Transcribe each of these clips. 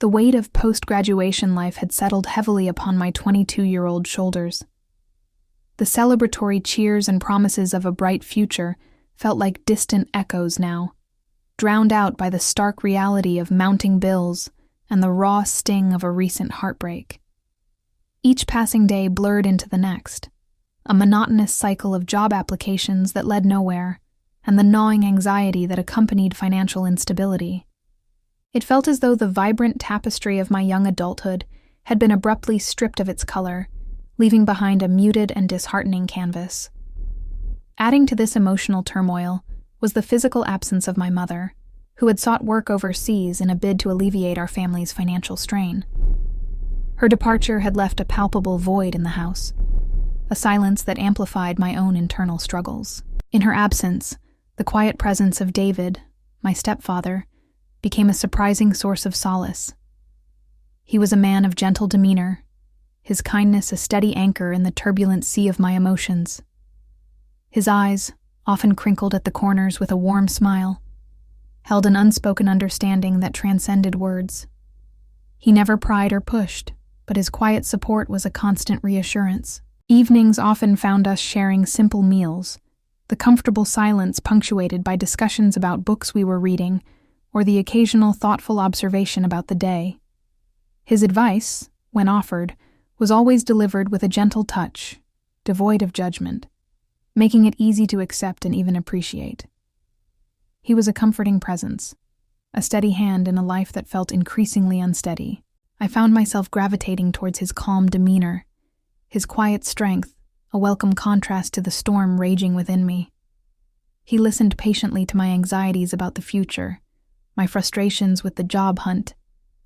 The weight of post-graduation life had settled heavily upon my 22-year-old shoulders. The celebratory cheers and promises of a bright future felt like distant echoes now, drowned out by the stark reality of mounting bills and the raw sting of a recent heartbreak. Each passing day blurred into the next, a monotonous cycle of job applications that led nowhere, and the gnawing anxiety that accompanied financial instability. It felt as though the vibrant tapestry of my young adulthood had been abruptly stripped of its color, leaving behind a muted and disheartening canvas. Adding to this emotional turmoil was the physical absence of my mother, who had sought work overseas in a bid to alleviate our family's financial strain. Her departure had left a palpable void in the house, a silence that amplified my own internal struggles. In her absence, the quiet presence of David, my stepfather, became a surprising source of solace. He was a man of gentle demeanor, his kindness a steady anchor in the turbulent sea of my emotions. His eyes, often crinkled at the corners with a warm smile, held an unspoken understanding that transcended words. He never pried or pushed, but his quiet support was a constant reassurance. Evenings often found us sharing simple meals, the comfortable silence punctuated by discussions about books we were reading or the occasional thoughtful observation about the day. His advice, when offered, was always delivered with a gentle touch, devoid of judgment, making it easy to accept and even appreciate. He was a comforting presence, a steady hand in a life that felt increasingly unsteady. I found myself gravitating towards his calm demeanor, his quiet strength, a welcome contrast to the storm raging within me. He listened patiently to my anxieties about the future, my frustrations with the job hunt,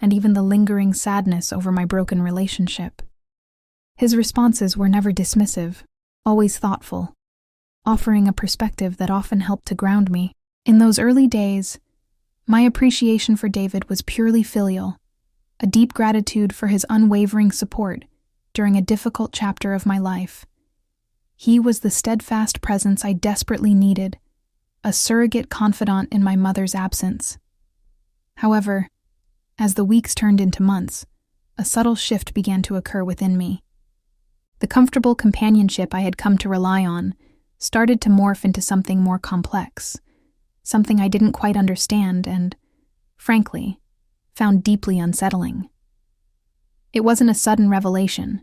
and even the lingering sadness over my broken relationship. His responses were never dismissive, always thoughtful, offering a perspective that often helped to ground me. In those early days, my appreciation for David was purely filial, a deep gratitude for his unwavering support during a difficult chapter of my life. He was the steadfast presence I desperately needed, a surrogate confidant in my mother's absence. However, as the weeks turned into months, a subtle shift began to occur within me. The comfortable companionship I had come to rely on started to morph into something more complex, something I didn't quite understand and, frankly, found deeply unsettling. It wasn't a sudden revelation,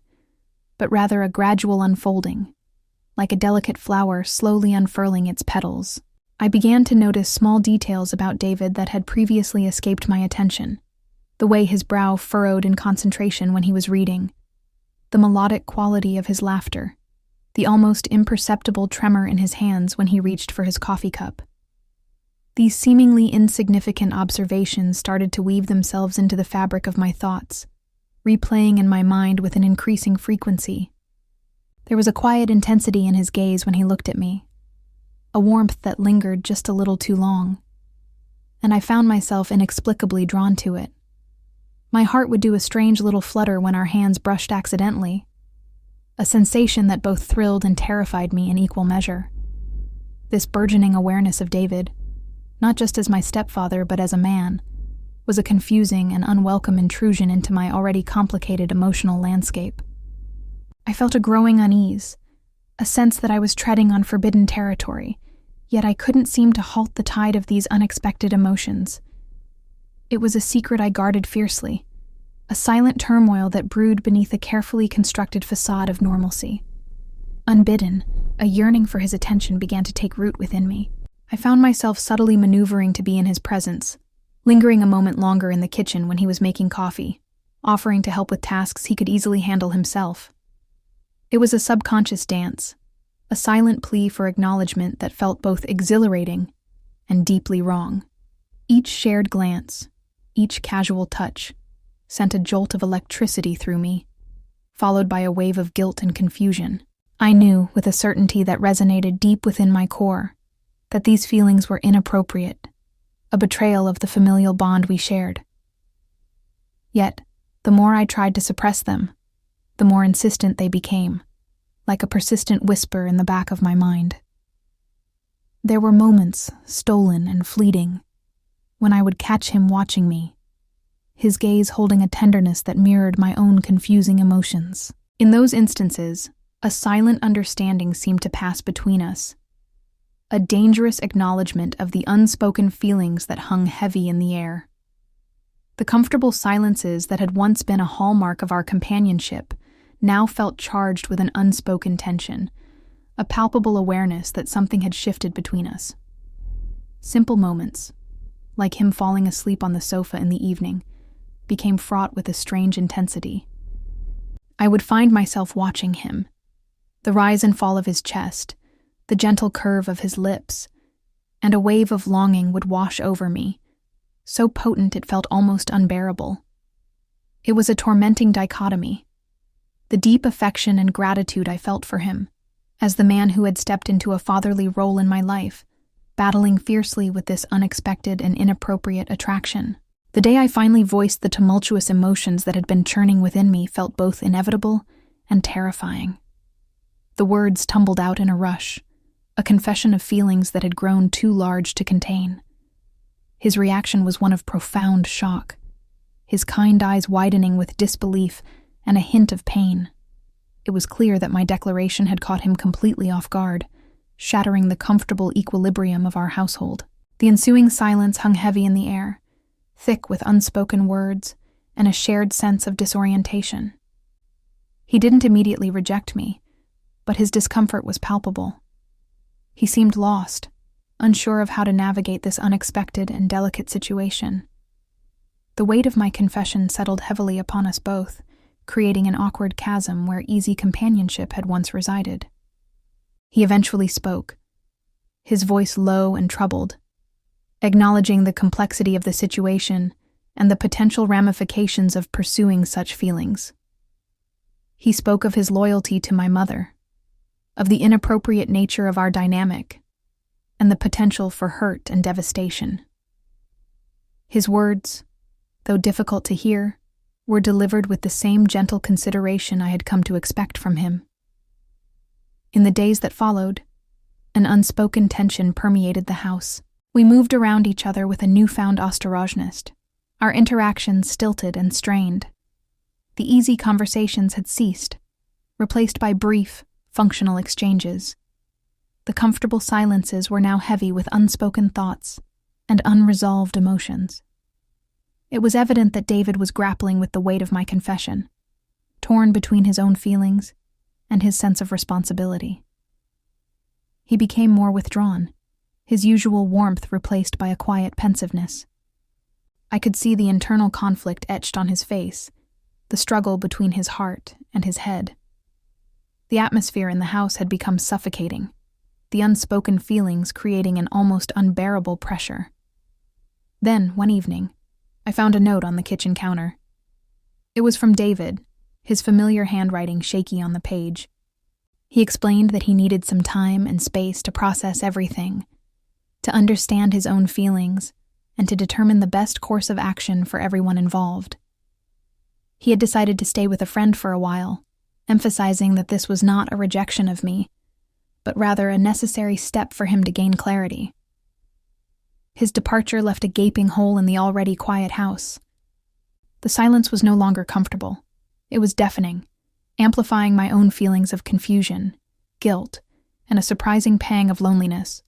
but rather a gradual unfolding, like a delicate flower slowly unfurling its petals. I began to notice small details about David that had previously escaped my attention. The way his brow furrowed in concentration when he was reading, the melodic quality of his laughter, the almost imperceptible tremor in his hands when he reached for his coffee cup. These seemingly insignificant observations started to weave themselves into the fabric of my thoughts, replaying in my mind with an increasing frequency. There was a quiet intensity in his gaze when he looked at me, a warmth that lingered just a little too long, and I found myself inexplicably drawn to it. My heart would do a strange little flutter when our hands brushed accidentally, a sensation that both thrilled and terrified me in equal measure. This burgeoning awareness of David, not just as my stepfather but as a man, was a confusing and unwelcome intrusion into my already complicated emotional landscape. I felt a growing unease, a sense that I was treading on forbidden territory, yet I couldn't seem to halt the tide of these unexpected emotions. It was a secret I guarded fiercely, a silent turmoil that brewed beneath a carefully constructed facade of normalcy. Unbidden, a yearning for his attention began to take root within me. I found myself subtly maneuvering to be in his presence, lingering a moment longer in the kitchen when he was making coffee, offering to help with tasks he could easily handle himself. It was a subconscious dance, a silent plea for acknowledgement that felt both exhilarating and deeply wrong. Each shared glance, each casual touch, sent a jolt of electricity through me, followed by a wave of guilt and confusion. I knew, with a certainty that resonated deep within my core, that these feelings were inappropriate, a betrayal of the familial bond we shared. Yet, the more I tried to suppress them, the more insistent they became, like a persistent whisper in the back of my mind. There were moments, stolen and fleeting, when I would catch him watching me, his gaze holding a tenderness that mirrored my own confusing emotions. In those instances, a silent understanding seemed to pass between us, a dangerous acknowledgement of the unspoken feelings that hung heavy in the air. The comfortable silences that had once been a hallmark of our companionship now felt charged with an unspoken tension, a palpable awareness that something had shifted between us. Simple moments, like him falling asleep on the sofa in the evening, became fraught with a strange intensity. I would find myself watching him, the rise and fall of his chest, the gentle curve of his lips, and a wave of longing would wash over me, so potent it felt almost unbearable. It was a tormenting dichotomy, the deep affection and gratitude I felt for him, as the man who had stepped into a fatherly role in my life, battling fiercely with this unexpected and inappropriate attraction. The day I finally voiced the tumultuous emotions that had been churning within me felt both inevitable and terrifying. The words tumbled out in a rush, a confession of feelings that had grown too large to contain. His reaction was one of profound shock, his kind eyes widening with disbelief and a hint of pain. It was clear that my declaration had caught him completely off guard, shattering the comfortable equilibrium of our household. The ensuing silence hung heavy in the air, thick with unspoken words and a shared sense of disorientation. He didn't immediately reject me, but his discomfort was palpable. He seemed lost, unsure of how to navigate this unexpected and delicate situation. The weight of my confession settled heavily upon us both, creating an awkward chasm where easy companionship had once resided. He eventually spoke, his voice low and troubled, acknowledging the complexity of the situation and the potential ramifications of pursuing such feelings. He spoke of his loyalty to my mother, of the inappropriate nature of our dynamic, and the potential for hurt and devastation. His words, though difficult to hear, were delivered with the same gentle consideration I had come to expect from him. In the days that followed, an unspoken tension permeated the house. We moved around each other with a newfound ostrożność, our interactions stilted and strained. The easy conversations had ceased, replaced by brief, functional exchanges. The comfortable silences were now heavy with unspoken thoughts and unresolved emotions. It was evident that David was grappling with the weight of my confession, torn between his own feelings and his sense of responsibility. He became more withdrawn, his usual warmth replaced by a quiet pensiveness. I could see the internal conflict etched on his face, the struggle between his heart and his head. The atmosphere in the house had become suffocating, the unspoken feelings creating an almost unbearable pressure. Then, one evening, I found a note on the kitchen counter. It was from David, his familiar handwriting shaky on the page. He explained that he needed some time and space to process everything, to understand his own feelings, and to determine the best course of action for everyone involved. He had decided to stay with a friend for a while, emphasizing that this was not a rejection of me, but rather a necessary step for him to gain clarity. His departure left a gaping hole in the already quiet house. The silence was no longer comfortable. It was deafening, amplifying my own feelings of confusion, guilt, and a surprising pang of loneliness.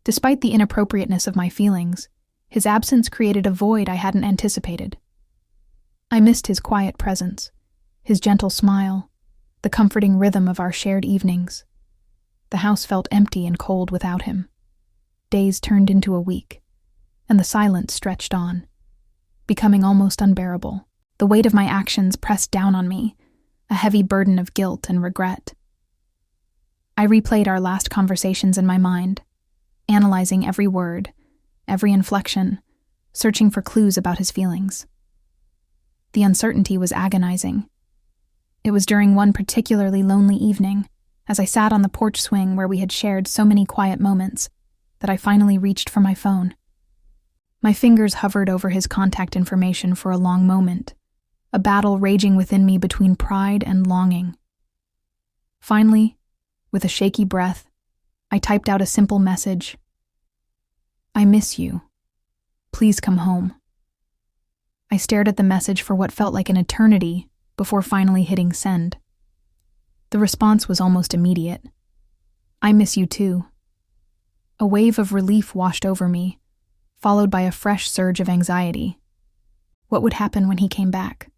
Despite the inappropriateness of my feelings, his absence created a void I hadn't anticipated. I missed his quiet presence, his gentle smile, the comforting rhythm of our shared evenings. The house felt empty and cold without him. Days turned into a week, and the silence stretched on, becoming almost unbearable. The weight of my actions pressed down on me, a heavy burden of guilt and regret. I replayed our last conversations in my mind, analyzing every word, every inflection, searching for clues about his feelings. The uncertainty was agonizing. It was during one particularly lonely evening, as I sat on the porch swing where we had shared so many quiet moments, that I finally reached for my phone. My fingers hovered over his contact information for a long moment, a battle raging within me between pride and longing. Finally, with a shaky breath, I typed out a simple message. "I miss you. Please come home." I stared at the message for what felt like an eternity before finally hitting send. The response was almost immediate. "I miss you too." A wave of relief washed over me, followed by a fresh surge of anxiety. What would happen when he came back?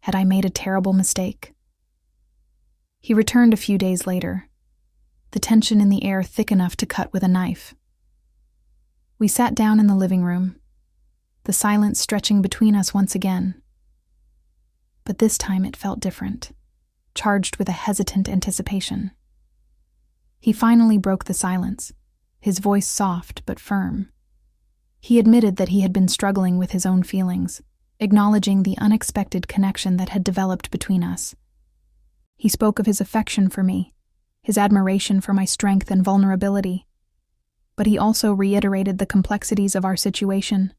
Had I made a terrible mistake? He returned a few days later, the tension in the air thick enough to cut with a knife. We sat down in the living room, the silence stretching between us once again. But this time it felt different, charged with a hesitant anticipation. He finally broke the silence, his voice soft but firm. He admitted that he had been struggling with his own feelings, acknowledging the unexpected connection that had developed between us. He spoke of his affection for me, his admiration for my strength and vulnerability. But he also reiterated the complexities of our situation,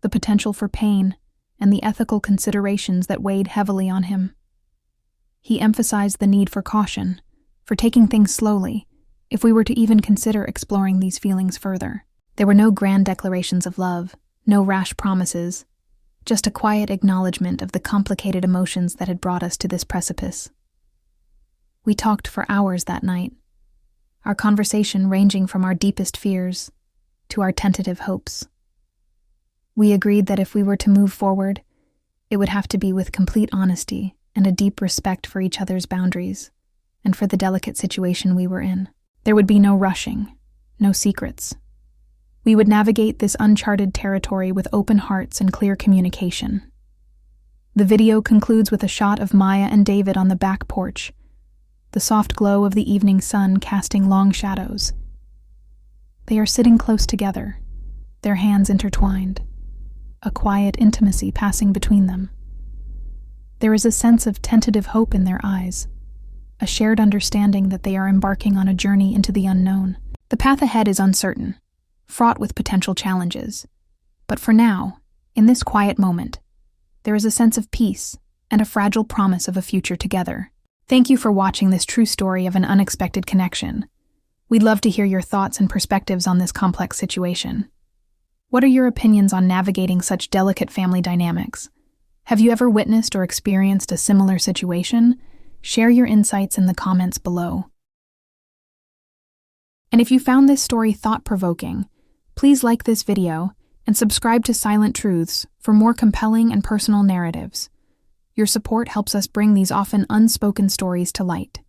the potential for pain, and the ethical considerations that weighed heavily on him. He emphasized the need for caution, for taking things slowly, if we were to even consider exploring these feelings further. There were no grand declarations of love, no rash promises, just a quiet acknowledgement of the complicated emotions that had brought us to this precipice. We talked for hours that night, our conversation ranging from our deepest fears to our tentative hopes. We agreed that if we were to move forward, it would have to be with complete honesty and a deep respect for each other's boundaries and for the delicate situation we were in. There would be no rushing, no secrets. We would navigate this uncharted territory with open hearts and clear communication. The video concludes with a shot of Maya and David on the back porch, the soft glow of the evening sun casting long shadows. They are sitting close together, their hands intertwined, a quiet intimacy passing between them. There is a sense of tentative hope in their eyes, a shared understanding that they are embarking on a journey into the unknown. The path ahead is uncertain, fraught with potential challenges. But for now, in this quiet moment, there is a sense of peace and a fragile promise of a future together. Thank you for watching this true story of an unexpected connection. We'd love to hear your thoughts and perspectives on this complex situation. What are your opinions on navigating such delicate family dynamics? Have you ever witnessed or experienced a similar situation? Share your insights in the comments below. And if you found this story thought-provoking, please like this video and subscribe to Silent Truths for more compelling and personal narratives. Your support helps us bring these often unspoken stories to light.